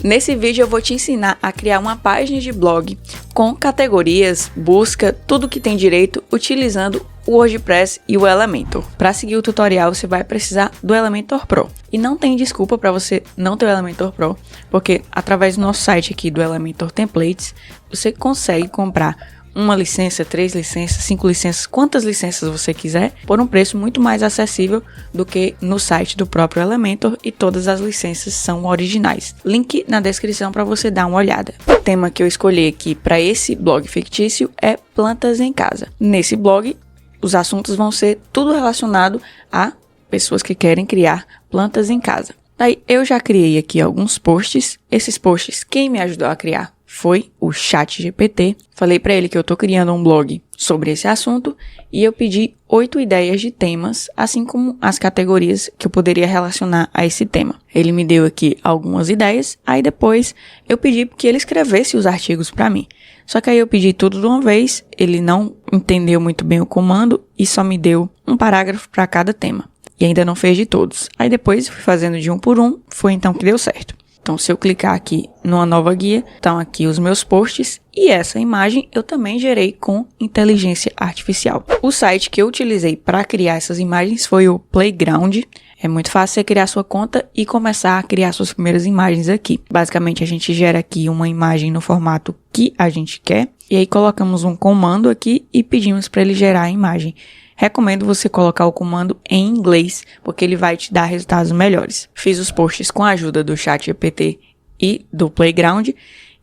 Nesse vídeo eu vou te ensinar a criar uma página de blog com categorias, busca, tudo que tem direito utilizando o WordPress e o Elementor. Para seguir o tutorial você vai precisar do Elementor Pro. E não tem desculpa para você não ter o Elementor Pro, porque através do nosso site aqui do Elementor Templates, você consegue comprar uma licença, 3 licenças, 5 licenças, quantas licenças você quiser, por um preço muito mais acessível do que no site do próprio Elementor, e todas as licenças são originais. Link na descrição para você dar uma olhada. O tema que eu escolhi aqui para esse blog fictício é plantas em casa. Nesse blog, os assuntos vão ser tudo relacionado a pessoas que querem criar plantas em casa. Daí eu já criei aqui alguns posts. Esses posts, quem me ajudou a criar foi o ChatGPT. Falei para ele que eu tô criando um blog sobre esse assunto e eu pedi 8 ideias de temas, assim como as categorias que eu poderia relacionar a esse tema. Ele me deu aqui algumas ideias, aí depois eu pedi que ele escrevesse os artigos para mim. Só que aí eu pedi tudo de uma vez, ele não entendeu muito bem o comando e só me deu um parágrafo para cada tema. E ainda não fez de todos. Aí depois fui fazendo de um por um, foi então que deu certo. Então, se eu clicar aqui numa nova guia, estão aqui os meus posts e essa imagem eu também gerei com inteligência artificial. O site que eu utilizei para criar essas imagens foi o Playground. É muito fácil você criar sua conta e começar a criar suas primeiras imagens aqui. Basicamente, a gente gera aqui uma imagem no formato que a gente quer e aí colocamos um comando aqui e pedimos para ele gerar a imagem. Recomendo você colocar o comando em inglês, porque ele vai te dar resultados melhores. Fiz os posts com a ajuda do ChatGPT e do Playground,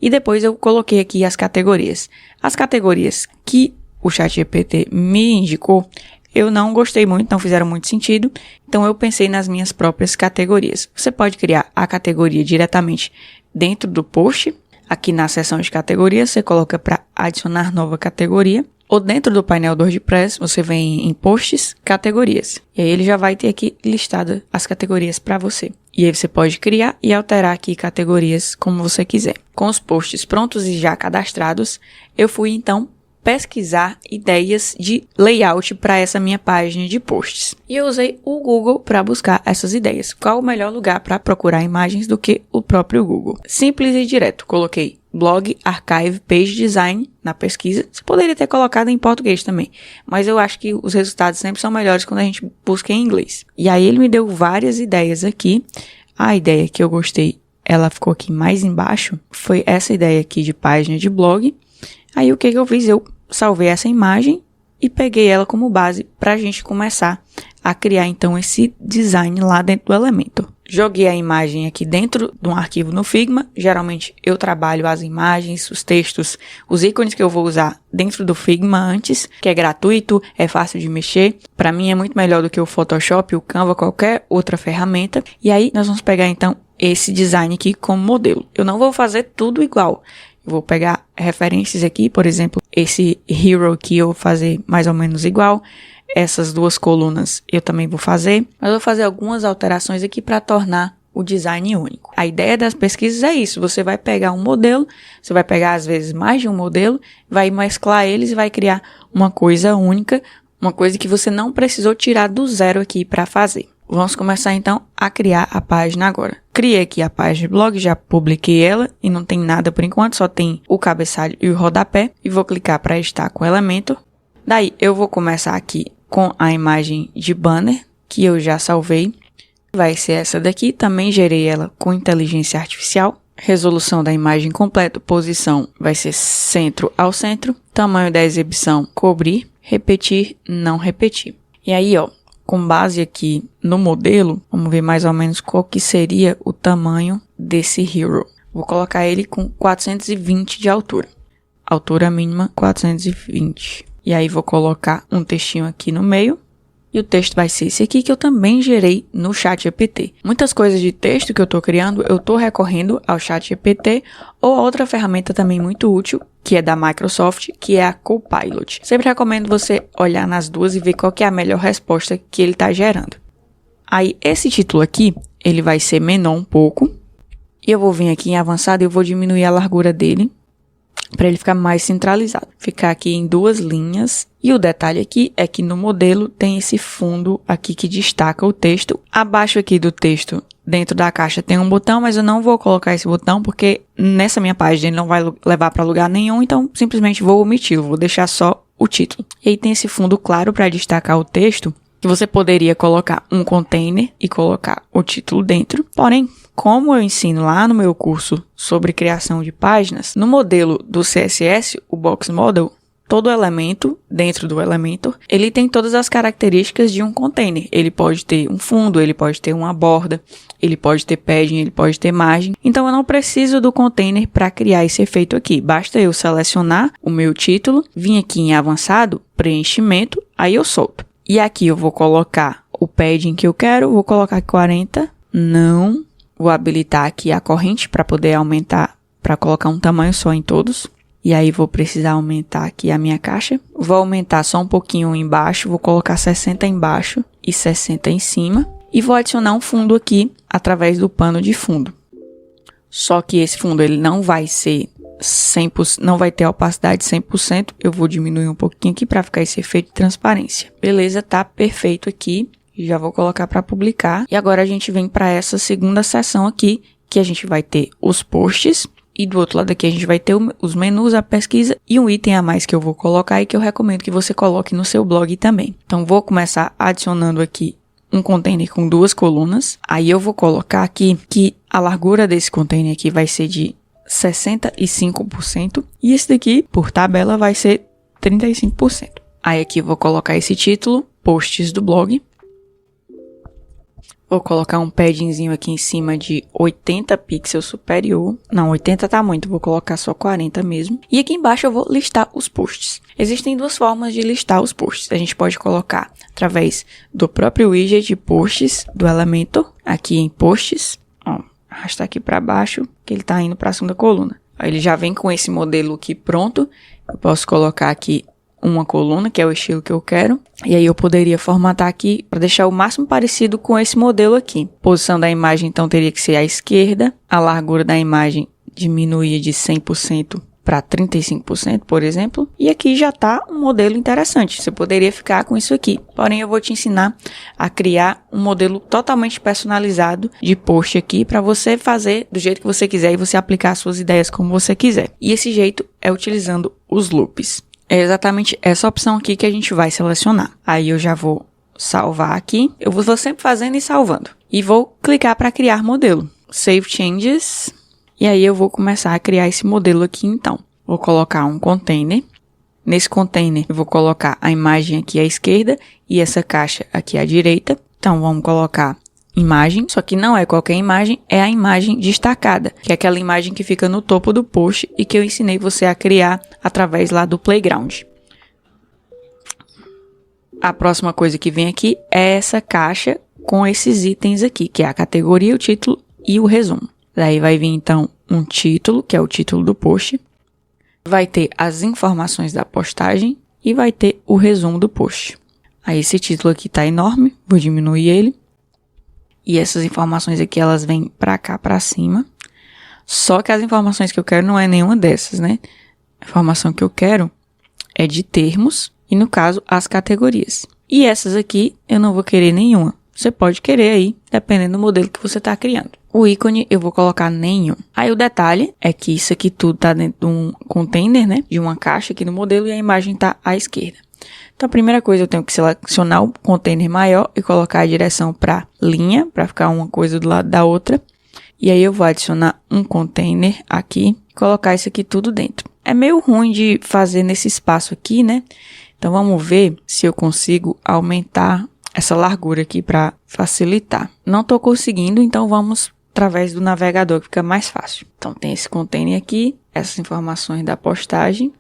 e depois eu coloquei aqui as categorias. As categorias que o ChatGPT me indicou, eu não gostei muito, não fizeram muito sentido, então eu pensei nas minhas próprias categorias. Você pode criar a categoria diretamente dentro do post. Aqui na seção de categorias, você coloca para adicionar nova categoria. Ou dentro do painel do WordPress, você vem em posts, categorias. E aí ele já vai ter aqui listada as categorias para você. E aí você pode criar e alterar aqui categorias como você quiser. Com os posts prontos e já cadastrados, eu fui então pesquisar ideias de layout para essa minha página de posts. E eu usei o Google para buscar essas ideias. Qual o melhor lugar para procurar imagens do que o próprio Google? Simples e direto. Coloquei blog, archive, page design na pesquisa. Você poderia ter colocado em português também, mas eu acho que os resultados sempre são melhores quando a gente busca em inglês. E aí ele me deu várias ideias aqui. A ideia que eu gostei, ela ficou aqui mais embaixo, foi essa ideia aqui de página de blog. Aí o que eu fiz? Eu salvei essa imagem e peguei ela como base para a gente começar a criar então esse design lá dentro do Elementor. Joguei a imagem aqui dentro de um arquivo no Figma. Geralmente eu trabalho as imagens, os textos, os ícones que eu vou usar dentro do Figma antes, que é gratuito, é fácil de mexer. Para mim é muito melhor do que o Photoshop, o Canva, qualquer outra ferramenta. E aí nós vamos pegar então esse design aqui como modelo. Eu não vou fazer tudo igual. Eu vou pegar referências aqui, por exemplo, esse hero aqui eu vou fazer mais ou menos igual. Essas duas colunas eu também vou fazer, mas eu vou fazer algumas alterações aqui para tornar o design único. A ideia das pesquisas é isso, você vai pegar um modelo, você vai pegar às vezes mais de um modelo, vai mesclar eles e vai criar uma coisa única, uma coisa que você não precisou tirar do zero aqui para fazer. Vamos começar então a criar a página agora. Criei aqui a página de blog, já publiquei ela e não tem nada por enquanto, só tem o cabeçalho e o rodapé. E vou clicar para editar com o Elementor. Daí eu vou começar aqui com a imagem de banner que eu já salvei. Vai ser essa daqui, também gerei ela com inteligência artificial. Resolução da imagem completa, posição vai ser centro ao centro. Tamanho da exibição, cobrir, repetir, não repetir. E aí, ó, com base aqui no modelo, vamos ver mais ou menos qual que seria o tamanho desse hero. Vou colocar ele com 420 de altura. Altura mínima 420. E aí vou colocar um textinho aqui no meio. E o texto vai ser esse aqui que eu também gerei no ChatGPT. Muitas coisas de texto que eu estou criando, eu estou recorrendo ao ChatGPT ou a outra ferramenta também muito útil, que é da Microsoft, que é a Copilot. Sempre recomendo você olhar nas duas e ver qual que é a melhor resposta que ele está gerando. Aí esse título aqui, ele vai ser menor um pouco. E eu vou vir aqui em avançado e eu vou diminuir a largura dele, para ele ficar mais centralizado. Ficar aqui em 2 linhas. E o detalhe aqui é que no modelo tem esse fundo aqui que destaca o texto. Abaixo aqui do texto dentro da caixa tem um botão, mas eu não vou colocar esse botão porque nessa minha página ele não vai levar para lugar nenhum, então simplesmente vou omiti-lo, vou deixar só o título. E aí tem esse fundo claro para destacar o texto, que você poderia colocar um container e colocar o título dentro. Porém, como eu ensino lá no meu curso sobre criação de páginas, no modelo do CSS, o Box Model, todo elemento dentro do Elementor, ele tem todas as características de um container. Ele pode ter um fundo, ele pode ter uma borda, ele pode ter padding, ele pode ter margem. Então eu não preciso do container para criar esse efeito aqui. Basta eu selecionar o meu título, vir aqui em avançado, preenchimento, aí eu solto. E aqui eu vou colocar o padding que eu quero, vou colocar 40, não. Vou habilitar aqui a corrente para poder aumentar, para colocar um tamanho só em todos. E aí vou precisar aumentar aqui a minha caixa. Vou aumentar só um pouquinho embaixo, vou colocar 60 embaixo e 60 em cima. E vou adicionar um fundo aqui através do pano de fundo. Só que esse fundo ele não vai ser 100%, não vai ter opacidade 100%. Eu vou diminuir um pouquinho aqui para ficar esse efeito de transparência. Beleza, tá perfeito aqui. Já vou colocar para publicar. E agora a gente vem para essa segunda seção aqui, que a gente vai ter os posts. E do outro lado aqui a gente vai ter os menus, a pesquisa e um item a mais que eu vou colocar e que eu recomendo que você coloque no seu blog também. Então vou começar adicionando aqui um container com 2 colunas. Aí eu vou colocar aqui que a largura desse container aqui vai ser de 65%. E esse daqui, por tabela, vai ser 35%. Aí aqui eu vou colocar esse título, posts do blog. Vou colocar um paddingzinho aqui em cima de 80 pixels superior. Não, 80 tá muito, vou colocar só 40 mesmo. E aqui embaixo eu vou listar os posts. Existem 2 formas de listar os posts. A gente pode colocar através do próprio widget de posts do Elementor, aqui em posts. Ó, arrastar aqui para baixo, que ele tá indo para a segunda coluna. Aí ele já vem com esse modelo aqui pronto. Eu posso colocar aqui uma coluna, que é o estilo que eu quero. E aí eu poderia formatar aqui para deixar o máximo parecido com esse modelo aqui. Posição da imagem, então, teria que ser à esquerda. A largura da imagem diminuía de 100% para 35%, por exemplo. E aqui já está um modelo interessante. Você poderia ficar com isso aqui. Porém, eu vou te ensinar a criar um modelo totalmente personalizado de post aqui para você fazer do jeito que você quiser e você aplicar as suas ideias como você quiser. E esse jeito é utilizando os loops. É exatamente essa opção aqui que a gente vai selecionar. Aí eu já vou salvar aqui. Eu vou sempre fazendo e salvando. E vou clicar para criar modelo. Save Changes. E aí eu vou começar a criar esse modelo aqui então. Vou colocar um container. Nesse container eu vou colocar a imagem aqui à esquerda e essa caixa aqui à direita. Então vamos colocar imagem, só que não é qualquer imagem, é a imagem destacada, que é aquela imagem que fica no topo do post e que eu ensinei você a criar através lá do Playground. A próxima coisa que vem aqui é essa caixa com esses itens aqui, que é a categoria, o título e o resumo. Daí vai vir então um título, que é o título do post, vai ter as informações da postagem e vai ter o resumo do post. Aí esse título aqui tá enorme, vou diminuir ele. E essas informações aqui, elas vêm pra cá, pra cima. Só que as informações que eu quero não é nenhuma dessas, né? A informação que eu quero é de termos e, no caso, as categorias. E essas aqui, eu não vou querer nenhuma. Você pode querer aí, dependendo do modelo que você tá criando. O ícone, eu vou colocar nenhum. Aí o detalhe é que isso aqui tudo tá dentro de um container, né? De uma caixa aqui no modelo e a imagem tá à esquerda. Então, a primeira coisa, eu tenho que selecionar o container maior e colocar a direção para linha, para ficar uma coisa do lado da outra. E aí eu vou adicionar um container aqui e colocar isso aqui tudo dentro. É meio ruim de fazer nesse espaço aqui, né? Então, vamos ver se eu consigo aumentar essa largura aqui para facilitar. Não estou conseguindo, então vamos através do navegador, que fica mais fácil. Então, tem esse container aqui, essas informações da postagem.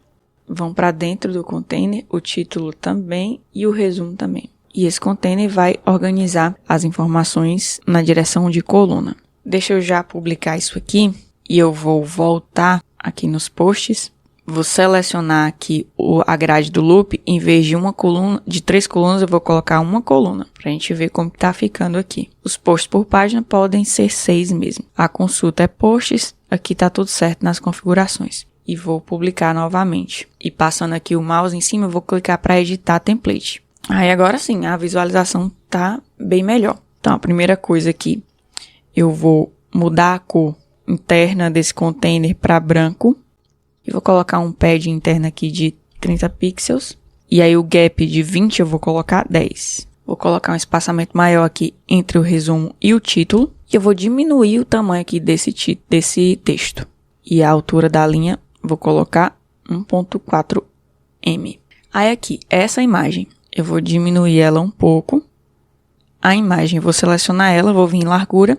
Vão para dentro do container, o título também e o resumo também. E esse container vai organizar as informações na direção de coluna. Deixa eu já publicar isso aqui e eu vou voltar aqui nos posts. Vou selecionar aqui a grade do loop. Em vez de uma coluna, de 3 colunas, eu vou colocar uma coluna para a gente ver como está ficando aqui. Os posts por página podem ser 6 mesmo. A consulta é posts. Aqui está tudo certo nas configurações. E vou publicar novamente. E passando aqui o mouse em cima, eu vou clicar para editar template. Aí agora sim, a visualização tá bem melhor. Então, a primeira coisa aqui, eu vou mudar a cor interna desse container para branco. E vou colocar um pad interno aqui de 30 pixels. E aí o gap de 20 eu vou colocar 10. Vou colocar um espaçamento maior aqui entre o resumo e o título. E eu vou diminuir o tamanho aqui desse texto. E a altura da linha vou colocar 1.4 m. Aí aqui, essa imagem, eu vou diminuir ela um pouco. A imagem, vou selecionar ela, vou vir em largura,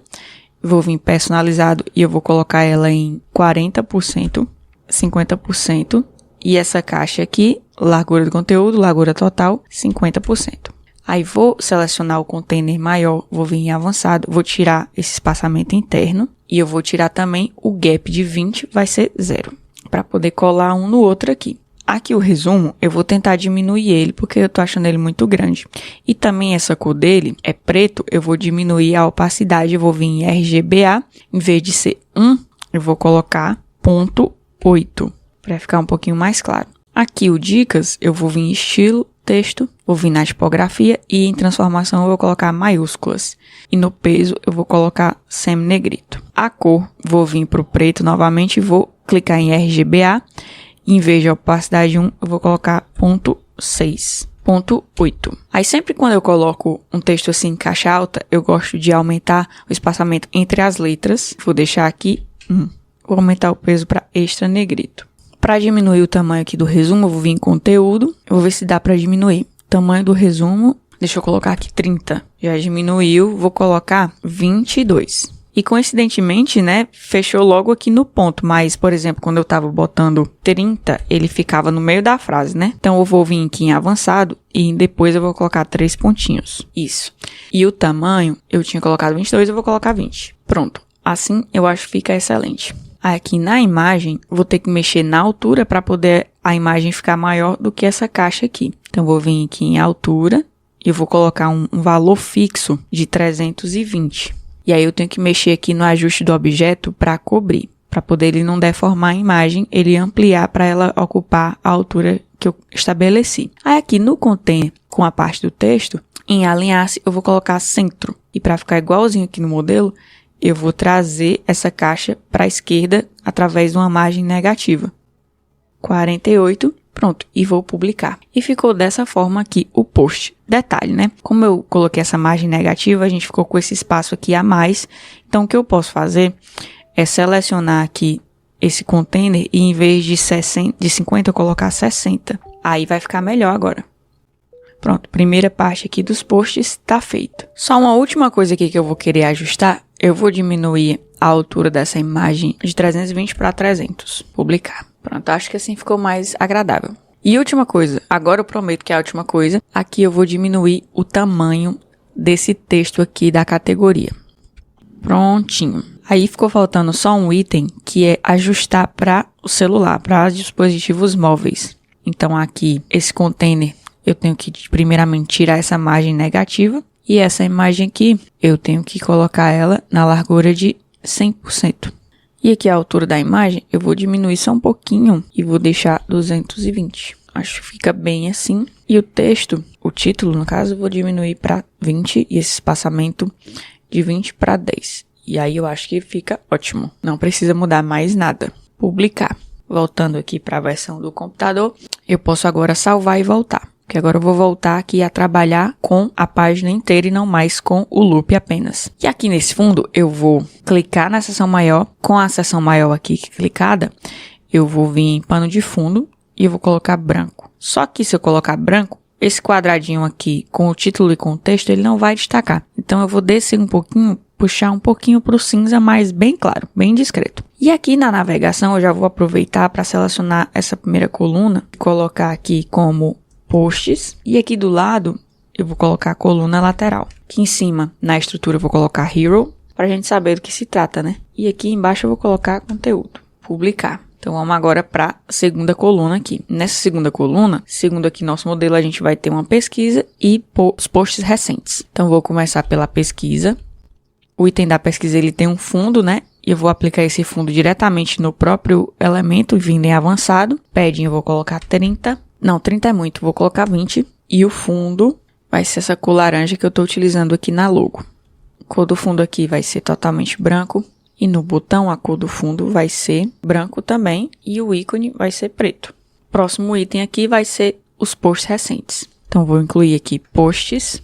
vou vir em personalizado e eu vou colocar ela em 40%, 50%. E essa caixa aqui, largura do conteúdo, largura total, 50%. Aí vou selecionar o container maior, vou vir em avançado, vou tirar esse espaçamento interno e eu vou tirar também o gap de 20, vai ser 0, para poder colar um no outro aqui. Aqui o resumo, eu vou tentar diminuir ele, porque eu tô achando ele muito grande. E também essa cor dele é preto, eu vou diminuir a opacidade, eu vou vir em RGBA, em vez de ser 1, eu vou colocar 0.8, para ficar um pouquinho mais claro. Aqui o dicas, eu vou vir em estilo, texto, vou vir na tipografia e em transformação eu vou colocar maiúsculas. E no peso eu vou colocar semi-negrito. A cor, vou vir para o preto novamente e vou clicar em RGBA. Em vez de opacidade 1, eu vou colocar 0.6, 0.8. Aí sempre quando eu coloco um texto assim em caixa alta, eu gosto de aumentar o espaçamento entre as letras. Vou deixar aqui 1. Vou aumentar o peso para extra negrito. Para diminuir o tamanho aqui do resumo, eu vou vir em conteúdo. Eu vou ver se dá para diminuir. Tamanho do resumo, deixa eu colocar aqui 30. Já diminuiu, vou colocar 22. E coincidentemente, né, fechou logo aqui no ponto. Mas, por exemplo, quando eu tava botando 30, ele ficava no meio da frase, né? Então, eu vou vir aqui em avançado e depois eu vou colocar 3 pontinhos. Isso. E o tamanho, eu tinha colocado 22, eu vou colocar 20. Pronto. Assim, eu acho que fica excelente. Aqui na imagem, vou ter que mexer na altura para poder a imagem ficar maior do que essa caixa aqui. Então, vou vir aqui em altura e eu vou colocar um valor fixo de 320. E aí eu tenho que mexer aqui no ajuste do objeto para cobrir, para poder ele não deformar a imagem, ele ampliar para ela ocupar a altura que eu estabeleci. Aí aqui no container, com a parte do texto, em alinhar-se, eu vou colocar centro. E para ficar igualzinho aqui no modelo, eu vou trazer essa caixa para a esquerda através de uma margem negativa. 48, pronto, e vou publicar. E ficou dessa forma aqui o post. Detalhe, né? Como eu coloquei essa margem negativa, a gente ficou com esse espaço aqui a mais. Então, o que eu posso fazer é selecionar aqui esse container e em vez de 50 eu colocar 60. Aí vai ficar melhor agora. Pronto, primeira parte aqui dos posts está feito. Só uma última coisa aqui que eu vou querer ajustar. Eu vou diminuir a altura dessa imagem de 320 para 300. Publicar. Pronto, acho que assim ficou mais agradável. E última coisa, agora eu prometo que é a última coisa. Aqui eu vou diminuir o tamanho desse texto aqui da categoria. Prontinho. Aí ficou faltando só um item que é ajustar para o celular, para dispositivos móveis. Então aqui, esse container, eu tenho que primeiramente tirar essa margem negativa. E essa imagem aqui, eu tenho que colocar ela na largura de 100%. E aqui a altura da imagem, eu vou diminuir só um pouquinho e vou deixar 220. Acho que fica bem assim. E o texto, o título no caso, eu vou diminuir para 20 e esse espaçamento de 20 para 10. E aí eu acho que fica ótimo. Não precisa mudar mais nada. Publicar. Voltando aqui para a versão do computador, eu posso agora salvar e voltar. Porque agora eu vou voltar aqui a trabalhar com a página inteira e não mais com o loop apenas. E aqui nesse fundo eu vou clicar na seção maior. Com a seção maior aqui clicada, eu vou vir em pano de fundo e eu vou colocar branco. Só que se eu colocar branco, esse quadradinho aqui com o título e com o texto, ele não vai destacar. Então eu vou descer um pouquinho, puxar um pouquinho para o cinza, mas bem claro, bem discreto. E aqui na navegação eu já vou aproveitar para selecionar essa primeira coluna e colocar aqui como posts, e aqui do lado eu vou colocar a coluna lateral. Aqui em cima, na estrutura, eu vou colocar Hero, para a gente saber do que se trata, né? E aqui embaixo eu vou colocar conteúdo, publicar. Então vamos agora para a segunda coluna aqui. Nessa segunda coluna, segundo aqui nosso modelo, a gente vai ter uma pesquisa e os posts recentes. Então vou começar pela pesquisa. O item da pesquisa ele tem um fundo, né? E eu vou aplicar esse fundo diretamente no próprio elemento, vindo em avançado. Padding eu vou colocar 30. Não, 30 é muito, vou colocar 20. E o fundo vai ser essa cor laranja que eu estou utilizando aqui na logo. A cor do fundo aqui vai ser totalmente branco. E no botão a cor do fundo vai ser branco também. E o ícone vai ser preto. Próximo item aqui vai ser os posts recentes. Então, vou incluir aqui posts.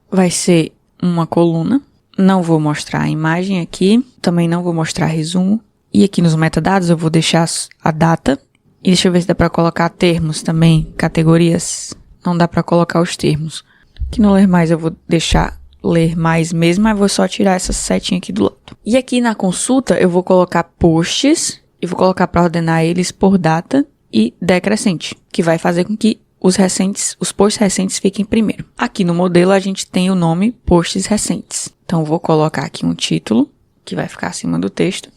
Vai ser uma coluna. Não vou mostrar a imagem aqui. Também não vou mostrar resumo. E aqui nos metadados eu vou deixar a data. E deixa eu ver se dá para colocar termos também, categorias. Não dá para colocar os termos. Aqui no ler mais eu vou deixar ler mais mesmo, mas vou só tirar essa setinha aqui do lado. E aqui na consulta eu vou colocar posts e vou colocar para ordenar eles por data e decrescente, que vai fazer com que os posts recentes fiquem primeiro. Aqui no modelo a gente tem o nome posts recentes. Então eu vou colocar aqui um título que vai ficar acima do texto.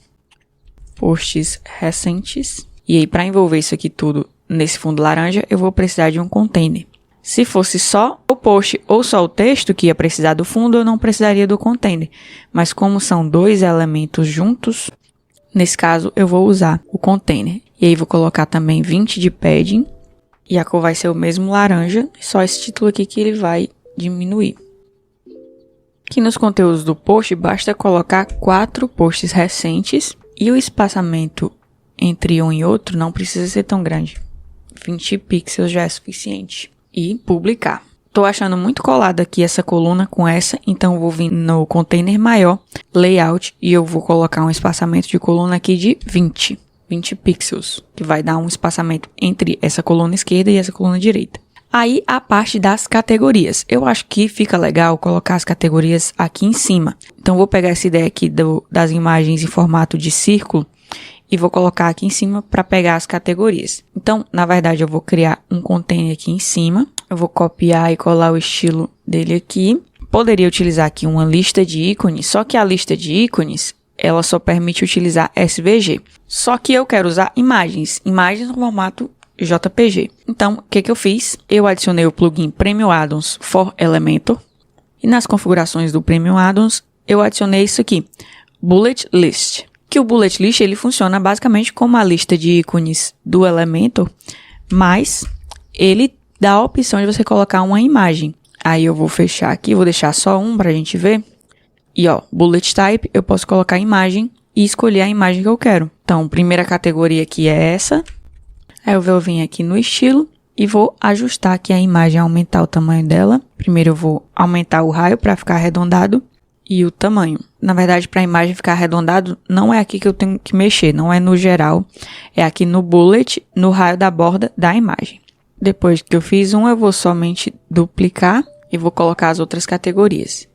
Posts recentes. E aí, para envolver isso aqui tudo nesse fundo laranja, eu vou precisar de um container. Se fosse só o post ou só o texto que ia precisar do fundo, eu não precisaria do container. Mas como são dois elementos juntos, nesse caso eu vou usar o container. E aí vou colocar também 20 de padding. E a cor vai ser o mesmo laranja, só esse título aqui que ele vai diminuir. Aqui nos conteúdos do post, basta colocar 4 posts recentes. E o espaçamento entre um e outro não precisa ser tão grande. 20 pixels já é suficiente. E publicar. Tô achando muito colado aqui essa coluna com essa, então eu vou vir no container maior, layout, e eu vou colocar um espaçamento de coluna aqui de 20 pixels, que vai dar um espaçamento entre essa coluna esquerda e essa coluna direita. Aí a parte das categorias. Eu acho que fica legal colocar as categorias aqui em cima. Então vou pegar essa ideia aqui das imagens em formato de círculo e vou colocar aqui em cima para pegar as categorias. Então, na verdade, eu vou criar um container aqui em cima. Eu vou copiar e colar o estilo dele aqui. Poderia utilizar aqui uma lista de ícones, só que a lista de ícones, ela só permite utilizar SVG. Só que eu quero usar imagens no formato JPG. Então, o que eu fiz? Eu adicionei o plugin Premium Addons for Elementor. E nas configurações do Premium Addons, eu adicionei isso aqui, Bullet List. Que o Bullet List, ele funciona basicamente como a lista de ícones do Elementor, mas ele dá a opção de você colocar uma imagem. Aí eu vou fechar aqui, vou deixar só um pra gente ver. E ó, Bullet Type, eu posso colocar imagem e escolher a imagem que eu quero. Então, primeira categoria aqui é essa. Aí eu vou vir aqui no estilo e vou ajustar aqui a imagem, aumentar o tamanho dela. Primeiro eu vou aumentar o raio para ficar arredondado e o tamanho. Na verdade, para a imagem ficar arredondado, não é aqui que eu tenho que mexer, não é no geral. É aqui no bullet, no raio da borda da imagem. Depois que eu fiz um, eu vou somente duplicar e vou colocar as outras categorias.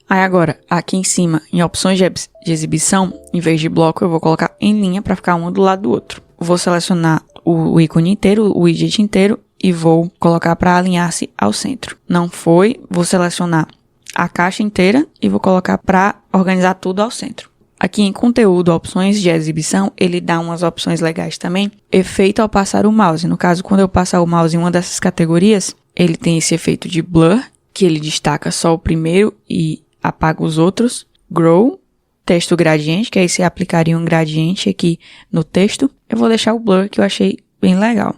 Aí agora, aqui em cima, em opções de exibição, em vez de bloco, eu vou colocar em linha para ficar um do lado do outro. Vou selecionar o ícone inteiro, o widget inteiro, e vou colocar para alinhar-se ao centro. Não foi, vou selecionar a caixa inteira e vou colocar para organizar tudo ao centro. Aqui em conteúdo, opções de exibição, ele dá umas opções legais também. Efeito ao passar o mouse. No caso, quando eu passar o mouse em uma dessas categorias, ele tem esse efeito de blur, que ele destaca só o primeiro e apaga os outros. Grow, texto gradiente, que aí você aplicaria um gradiente aqui no texto. Eu vou deixar o blur, que eu achei bem legal.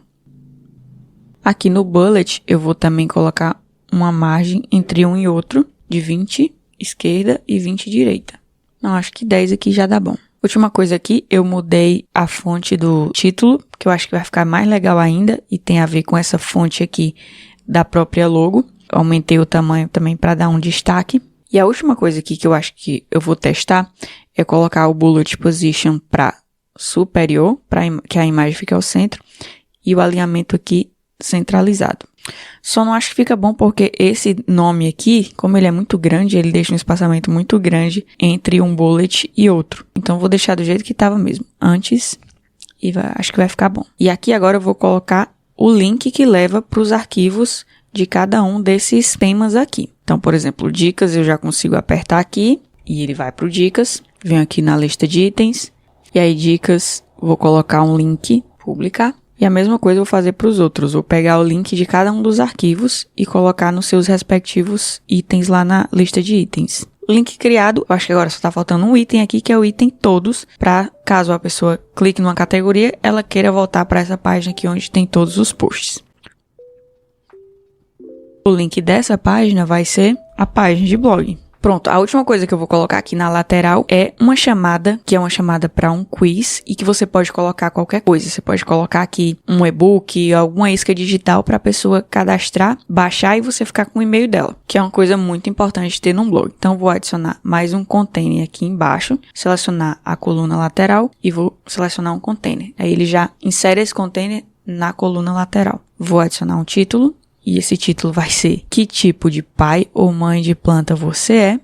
Aqui no bullet, eu vou também colocar uma margem entre um e outro, de 20 esquerda e 20 direita. Não, acho que 10 aqui já dá bom. Última coisa aqui, eu mudei a fonte do título, que eu acho que vai ficar mais legal ainda, e tem a ver com essa fonte aqui da própria logo. Aumentei o tamanho também para dar um destaque. E a última coisa aqui que eu acho que eu vou testar é colocar o Bullet Position para superior, para que a imagem fique ao centro, e o alinhamento aqui centralizado. Só não acho que fica bom porque esse nome aqui, como ele é muito grande, ele deixa um espaçamento muito grande entre um bullet e outro. Então, vou deixar do jeito que estava mesmo, antes, e acho que vai ficar bom. E aqui agora eu vou colocar o link que leva para os arquivos de cada um desses temas aqui. Então, por exemplo, dicas eu já consigo apertar aqui e ele vai para o dicas. Venho aqui na lista de itens e aí dicas, vou colocar um link, publicar. E a mesma coisa eu vou fazer para os outros. Vou pegar o link de cada um dos arquivos e colocar nos seus respectivos itens lá na lista de itens. Link criado, eu acho que agora só está faltando um item aqui, que é o item todos, para caso a pessoa clique numa categoria, ela queira voltar para essa página aqui onde tem todos os posts. O link dessa página vai ser a página de blog. Pronto, a última coisa que eu vou colocar aqui na lateral é uma chamada, que é uma chamada para um quiz e que você pode colocar qualquer coisa. Você pode colocar aqui um e-book, alguma isca digital para a pessoa cadastrar, baixar e você ficar com o e-mail dela, que é uma coisa muito importante ter num blog. Então, vou adicionar mais um container aqui embaixo, selecionar a coluna lateral e vou selecionar um container. Aí ele já insere esse container na coluna lateral. Vou adicionar um título. E esse título vai ser: que tipo de pai ou mãe de planta você é?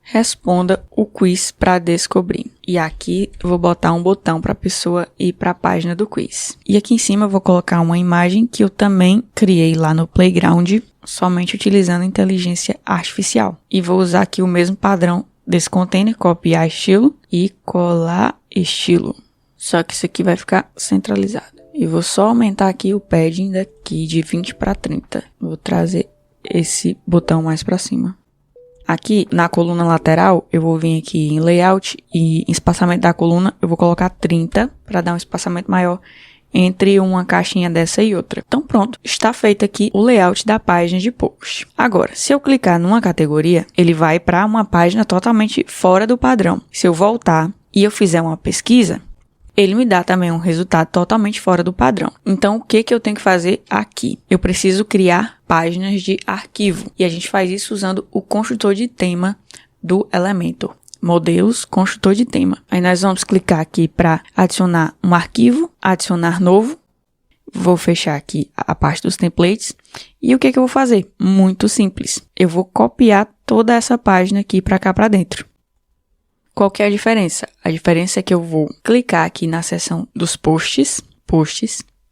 Responda o quiz para descobrir. E aqui eu vou botar um botão para a pessoa ir para a página do quiz. E aqui em cima eu vou colocar uma imagem que eu também criei lá no Playground, somente utilizando inteligência artificial. E vou usar aqui o mesmo padrão desse container, copiar estilo e colar estilo. Só que isso aqui vai ficar centralizado. E vou só aumentar aqui o padding daqui de 20 para 30. Vou trazer esse botão mais para cima. Aqui na coluna lateral, eu vou vir aqui em layout e em espaçamento da coluna, eu vou colocar 30 para dar um espaçamento maior entre uma caixinha dessa e outra. Então pronto, está feito aqui o layout da página de post. Agora, se eu clicar numa categoria, ele vai para uma página totalmente fora do padrão. Se eu voltar e eu fizer uma pesquisa, ele me dá também um resultado totalmente fora do padrão. Então, o que eu tenho que fazer aqui? Eu preciso criar páginas de arquivo. E a gente faz isso usando o construtor de tema do Elementor. Modelos, construtor de tema. Aí nós vamos clicar aqui para adicionar um arquivo, adicionar novo. Vou fechar aqui a parte dos templates. E o que eu vou fazer? Muito simples. Eu vou copiar toda essa página aqui para cá para dentro. Qual que é a diferença? A diferença é que eu vou clicar aqui na seção dos posts,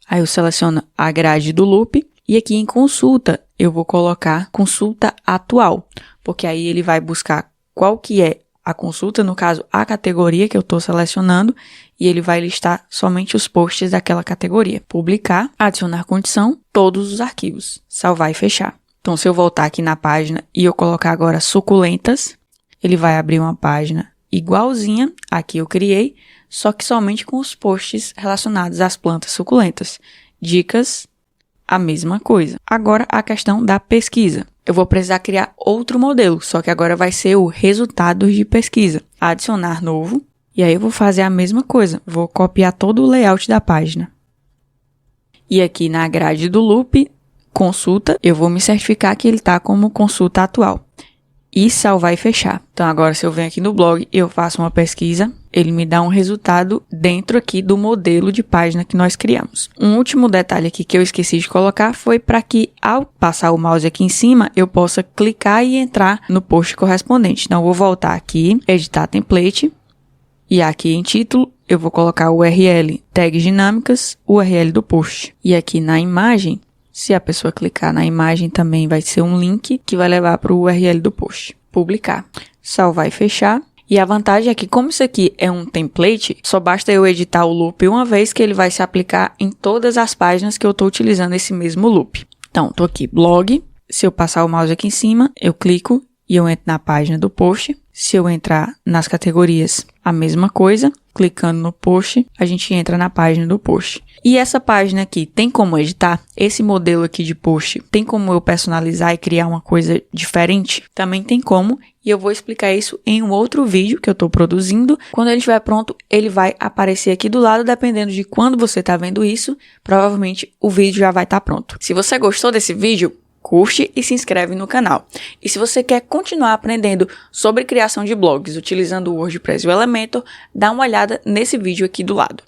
aí eu seleciono a grade do loop, e aqui em consulta eu vou colocar consulta atual, porque aí ele vai buscar qual que é a consulta, no caso a categoria que eu estou selecionando, e ele vai listar somente os posts daquela categoria. Publicar, adicionar condição, todos os arquivos, salvar e fechar. Então se eu voltar aqui na página e eu colocar agora suculentas, ele vai abrir uma página igualzinha a que eu criei, só que somente com os posts relacionados às plantas suculentas. Dicas, a mesma coisa. Agora a questão da pesquisa. Eu vou precisar criar outro modelo, só que agora vai ser o resultados de pesquisa. Adicionar novo, e aí eu vou fazer a mesma coisa. Vou copiar todo o layout da página. E aqui na grade do loop, consulta, eu vou me certificar que ele está como consulta atual. E salvar e fechar. Então agora se eu venho aqui no blog, eu faço uma pesquisa, ele me dá um resultado dentro aqui do modelo de página que nós criamos. Um último detalhe aqui que eu esqueci de colocar foi para que ao passar o mouse aqui em cima, eu possa clicar e entrar no post correspondente. Então eu vou voltar aqui, editar template, e aqui em título eu vou colocar o URL, tags dinâmicas, URL do post. E aqui na imagem, se a pessoa clicar na imagem também vai ser um link que vai levar para o URL do post. Publicar, salvar e fechar. E a vantagem é que como isso aqui é um template, só basta eu editar o loop uma vez que ele vai se aplicar em todas as páginas que eu estou utilizando esse mesmo loop. Então, estou aqui, blog. Se eu passar o mouse aqui em cima, eu clico e eu entro na página do post. Se eu entrar nas categorias, a mesma coisa. Clicando no post, a gente entra na página do post. E essa página aqui tem como editar? Esse modelo aqui de post tem como eu personalizar e criar uma coisa diferente? Também tem como, e eu vou explicar isso em um outro vídeo que eu estou produzindo. Quando ele estiver pronto, ele vai aparecer aqui do lado, dependendo de quando você está vendo isso, provavelmente o vídeo já vai estar pronto. Se você gostou desse vídeo, curte e se inscreve no canal. E se você quer continuar aprendendo sobre criação de blogs utilizando o WordPress e o Elementor, dá uma olhada nesse vídeo aqui do lado.